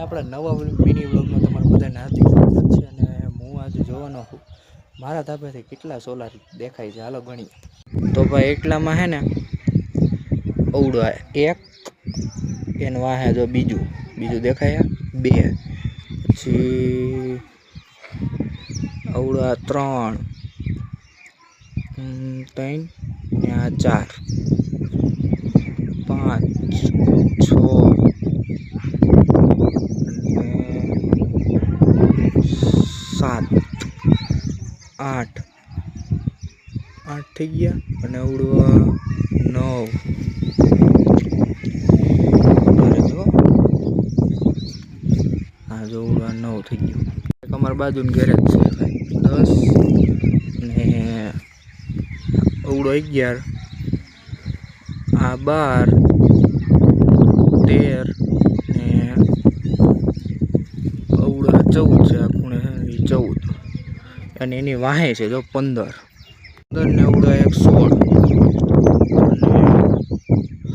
આપણા નવા મિની વ્લોગમાં તમારું બધાને હાર્દિક સ્વાગત છે અને હું આજે જોવાનો છું મારા ધાબેથી કેટલા સોલાર દેખાય છે. હાલો ગણી તો ભાઈ એટલામાં હે ને અવડો એક એનું વાહે જો બીજું દેખાય બે, પછી અવડા ત્રણ ને આ 4 5 6 7 8 થઈ ગયા અને અવડું 9 હા જો અવડું 9 થઈ ગયું. એક અમારા બાજુનું ગેરેજ છે 10 ને અવડો 11 આ 12 13 ને અવડા 14 છે. આ ખૂણે 14 અને એની વાહે છે જો 15 ને અવડા એક 16 અને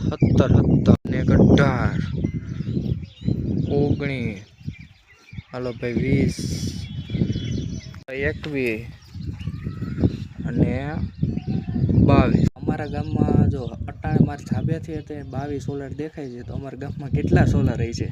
17 ને 18 19 હાલો ભાઈ 20 21 અને 22. અમારા ગામમાં જો અટાણે મારા ધાબેથી 22 સોલાર દેખાય છે તો અમારા ગામમાં કેટલા સોલાર રહી છે